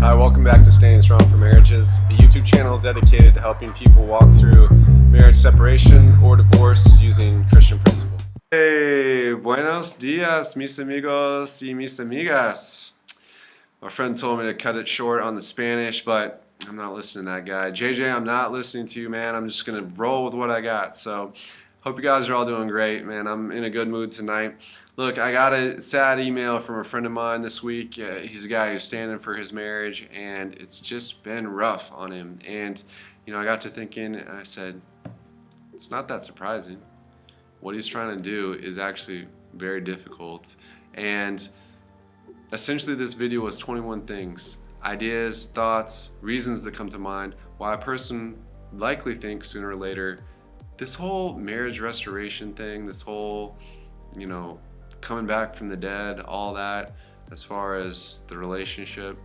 Hi, welcome back to Staying Strong for Marriages, a YouTube channel dedicated to helping people walk through marriage separation or divorce using Christian principles. Hey, buenos dias, mis amigos y mis amigas. My friend told me to cut it short on the Spanish, but I'm not listening to that guy. JJ, I'm not listening to you, man. I'm just going to roll with what I got. So, hope you guys are all doing great, man. I'm in a good mood tonight. Look, I got a sad email from a friend of mine this week. He's a guy who's standing for his marriage, and it's just been rough on him. And, I got to thinking, I said, it's not that surprising. What he's trying to do is actually very difficult. And essentially this video was 21 things, ideas, thoughts, reasons that come to mind why a person likely thinks sooner or later this whole marriage restoration thing, this whole, coming back from the dead, all that, as far as the relationship,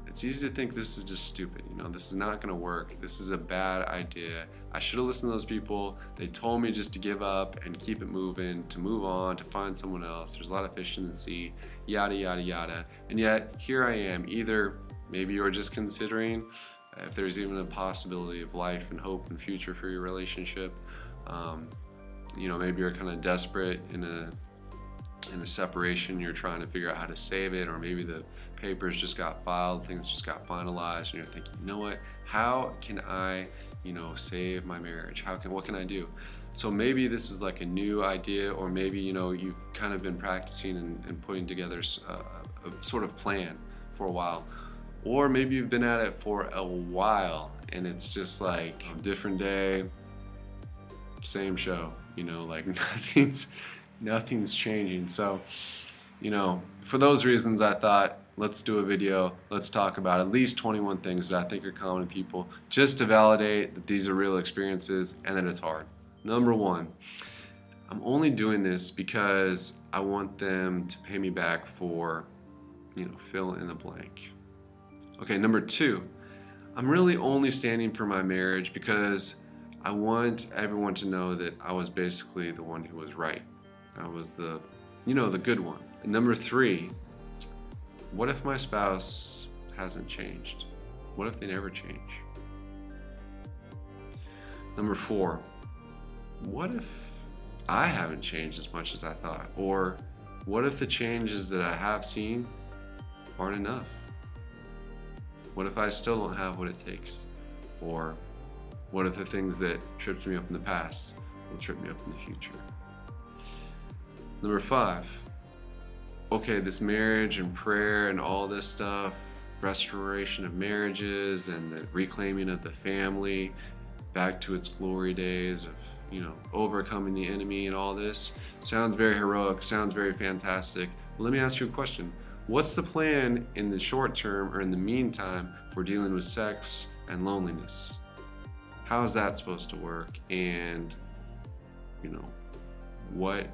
it's easy to think this is just stupid. This is not going to work. This is a bad idea. I should have listened to those people. They told me just to give up and keep it moving, to move on, to find someone else. There's a lot of fish in the sea, yada, yada, yada. And yet, here I am. Either maybe you're just considering if there's even a possibility of life and hope and future for your relationship. Maybe you're kind of desperate in a separation, you're trying to figure out how to save it, or maybe the papers just got filed, things just got finalized, and you're thinking, how can I, save my marriage? What can I do? So maybe this is like a new idea, or maybe, you've kind of been practicing and putting together a sort of plan for a while. Or maybe you've been at it for a while, and it's just like a different day, same show, like nothing's changing. So, for those reasons, I thought, let's do a video. Let's talk about at least 21 things that I think are common to people, just to validate that these are real experiences and that it's hard. Number one, I'm only doing this because I want them to pay me back for, fill in the blank. Okay, number two, I'm really only standing for my marriage because I want everyone to know that I was basically the one who was right. I was the good one. And number three, what if my spouse hasn't changed? What if they never change? Number four, what if I haven't changed as much as I thought? Or what if the changes that I have seen aren't enough? What if I still don't have what it takes? Or what if the things that tripped me up in the past will trip me up in the future? Number five, okay, this marriage and prayer and all this stuff, restoration of marriages and the reclaiming of the family back to its glory days of, overcoming the enemy and all this, sounds very heroic, sounds very fantastic. But let me ask you a question. What's the plan in the short term or in the meantime for dealing with sex and loneliness? How is that supposed to work? And, what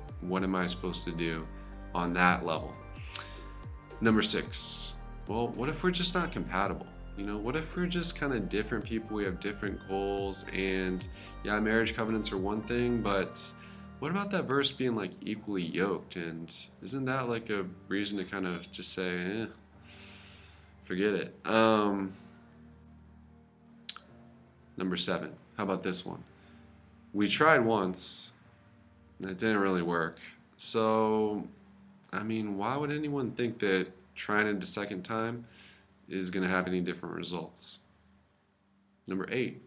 am I supposed to do on that level? Number six, well, what if we're just not compatible? What if we're just kind of different people? We have different goals, and yeah, marriage covenants are one thing, but what about that verse being like equally yoked? And isn't that like a reason to kind of just say, forget it? Number seven, how about this one? We tried once, and it didn't really work. So, why would anyone think that trying it a second time is going to have any different results? Number eight,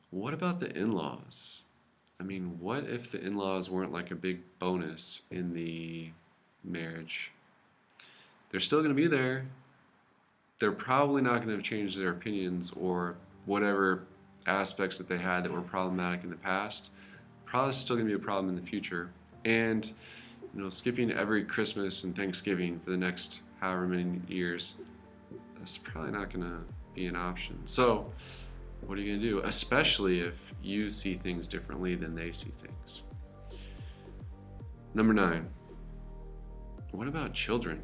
what about the in-laws? What if the in-laws weren't like a big bonus in the marriage? They're still going to be there. They're probably not going to change their opinions or whatever aspects that they had that were problematic in the past. Probably still going to be a problem in the future. And, skipping every Christmas and Thanksgiving for the next however many years, that's probably not going to be an option. So, what are you going to do? Especially if you see things differently than they see things. Number nine, what about children?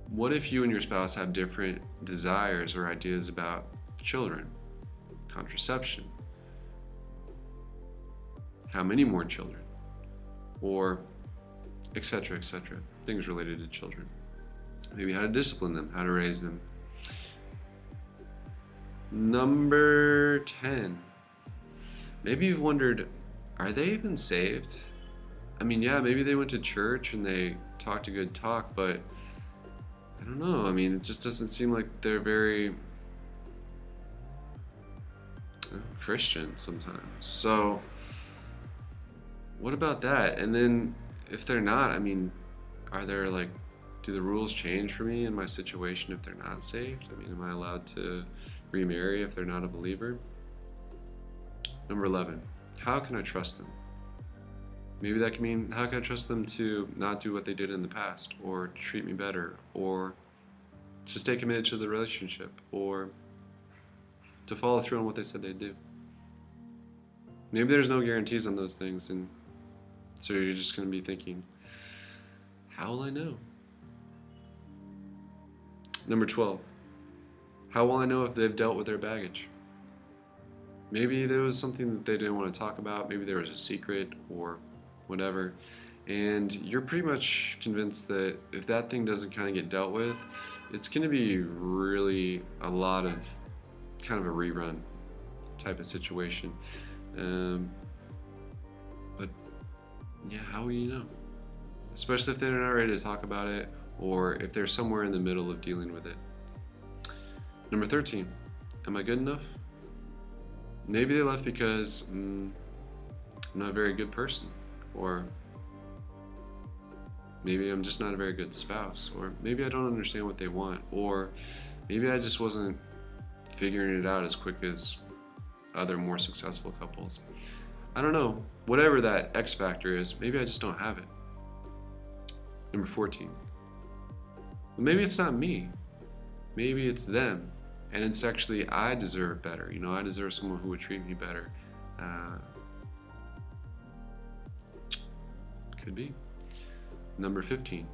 What if you and your spouse have different desires or ideas about children, contraception, how many more children, or etc., things related to children? maybe how to discipline them, how to raise them. Number 10. Maybe you've wondered, are they even saved? I mean, yeah, maybe they went to church and they talked a good talk, but I don't know. I mean, it just doesn't seem like they're very Christian sometimes. So, what about that? And then, if they're not, I mean, are there like, do the rules change for me in my situation if they're not saved? I mean, am I allowed to remarry if they're not a believer? Number 11, how can I trust them? Maybe that can mean, how can I trust them to not do what they did in the past, or treat me better, or to stay committed to the relationship, or to follow through on what they said they'd do? Maybe there's no guarantees on those things, and so you're just going to be thinking, how will I know? Number 12, how will I know if they've dealt with their baggage? Maybe there was something that they didn't want to talk about, maybe there was a secret or whatever, and you're pretty much convinced that if that thing doesn't kind of get dealt with, it's going to be really a lot of kind of a rerun type of situation. But yeah, how will you know? Especially if they're not ready to talk about it, or if they're somewhere in the middle of dealing with it. Number 13, am I good enough? Maybe they left because I'm not a very good person, or maybe I'm just not a very good spouse, or maybe I don't understand what they want, or maybe I just wasn't figuring it out as quick as other more successful couples. I don't know. Whatever that X factor is, maybe I just don't have it. Number 14. Maybe it's not me. Maybe it's them. And it's actually, I deserve better. You know, I deserve someone who would treat me better. Could be. Number 15.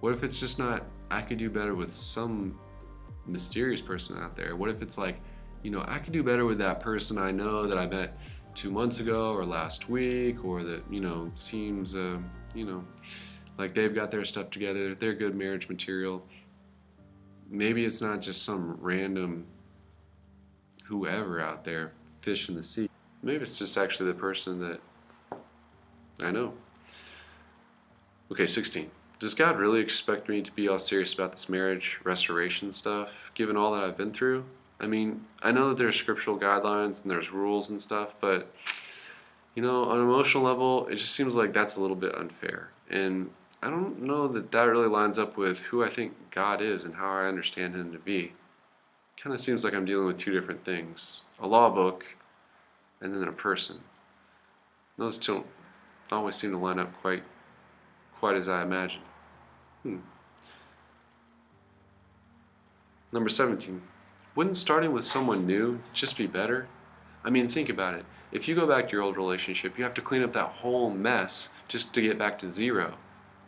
What if it's just not, I could do better with some mysterious person out there? What if it's like, you know, I could do better with that person I know that I met 2 months ago or last week, or that, you know, seems, you know, like they've got their stuff together, they're good marriage material. Maybe it's not just some random whoever out there, fish in the sea. Maybe it's just actually the person that I know. Okay, 16. Does God really expect me to be all serious about this marriage restoration stuff, given all that I've been through? I mean, I know that there's scriptural guidelines and there's rules and stuff, but, you know, on an emotional level, it just seems like that's a little bit unfair. And I don't know that that really lines up with who I think God is and how I understand Him to be. Kind of seems like I'm dealing with two different things. A law book and then a person. Those two don't always seem to line up quite as I imagined. Number 17. Wouldn't starting with someone new just be better? I mean, think about it. If you go back to your old relationship, you have to clean up that whole mess just to get back to zero.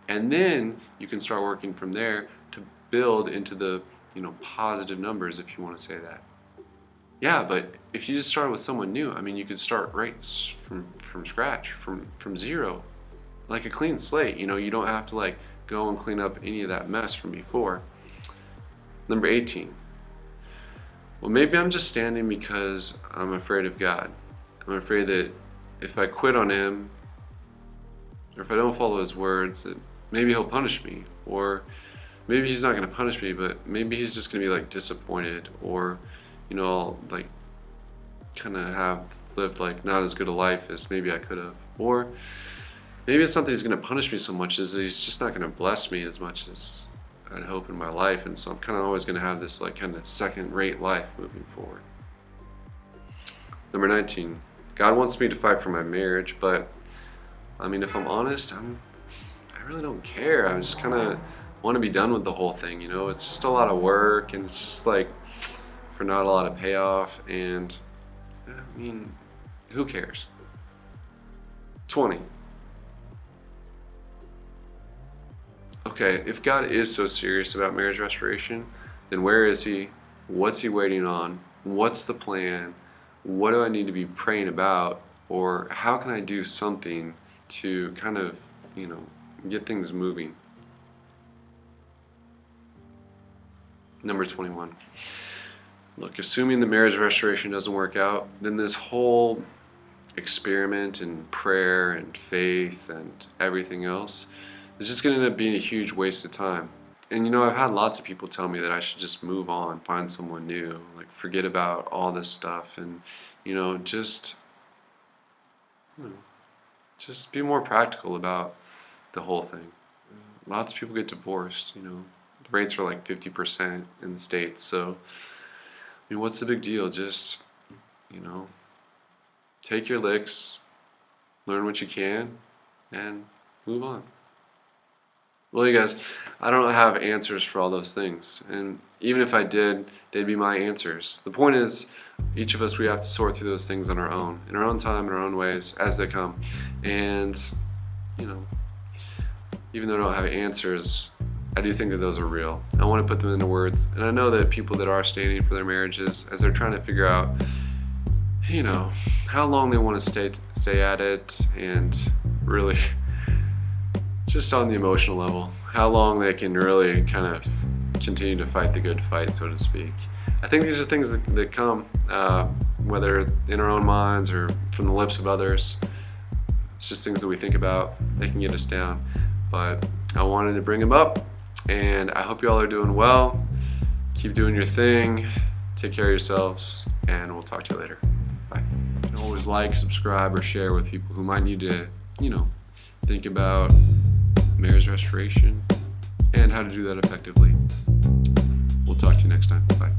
And then you can start working from there to build into the, you know, positive numbers, if you want to say that. Yeah, but if you just start with someone new, I mean, you could start right from scratch, from zero, like a clean slate. You know, you don't have to like go and clean up any of that mess from before. Number 18. Well, maybe I'm just standing because I'm afraid of God. I'm afraid that if I quit on Him, or if I don't follow His words, that maybe He'll punish me. Or maybe He's not going to punish me, but maybe He's just going to be like disappointed, or, you know, I'll like kind of have lived like not as good a life as maybe I could have. Or maybe it's not that He's going to punish me so much as He's just not going to bless me as much as I'd hope in my life, and so I'm kind of always going to have this like kind of second-rate life moving forward. Number 19. God wants me to fight for my marriage, but I mean, if I'm honest, I really don't care. I just kind of want to be done with the whole thing. You know, it's just a lot of work, and it's just like for not a lot of payoff. And I mean, who cares? 20. Okay, if God is so serious about marriage restoration, then where is He? What's He waiting on? What's the plan? What do I need to be praying about? Or how can I do something to kind of, you know, get things moving? Number 21. Look, assuming the marriage restoration doesn't work out, then this whole experiment in prayer and faith and everything else is just going to end up being a huge waste of time. And you know, I've had lots of people tell me that I should just move on, find someone new, like forget about all this stuff, and you know, just be more practical about the whole thing. Lots of people get divorced, you know. The rates are like 50% in the States, so I mean, what's the big deal? Just, you know, take your licks, learn what you can, and move on. Well, you guys, I don't have answers for all those things, and even if I did, they'd be my answers. The point is, each of us, we have to sort through those things on our own, in our own time, in our own ways, as they come. And, you know, even though I don't have answers, I do think that those are real. I want to put them into words, and I know that people that are standing for their marriages, as they're trying to figure out, you know, how long they want to stay at it, and really just on the emotional level, how long they can really kind of continue to fight the good fight, so to speak. I think these are things that come, whether in our own minds or from the lips of others. It's just things that we think about. They can get us down. But I wanted to bring them up, and I hope you all are doing well. Keep doing your thing. Take care of yourselves, and we'll talk to you later. Bye. You can always like, subscribe, or share with people who might need to, you know, think about marriage restoration and how to do that effectively. We'll talk to you next time. Bye.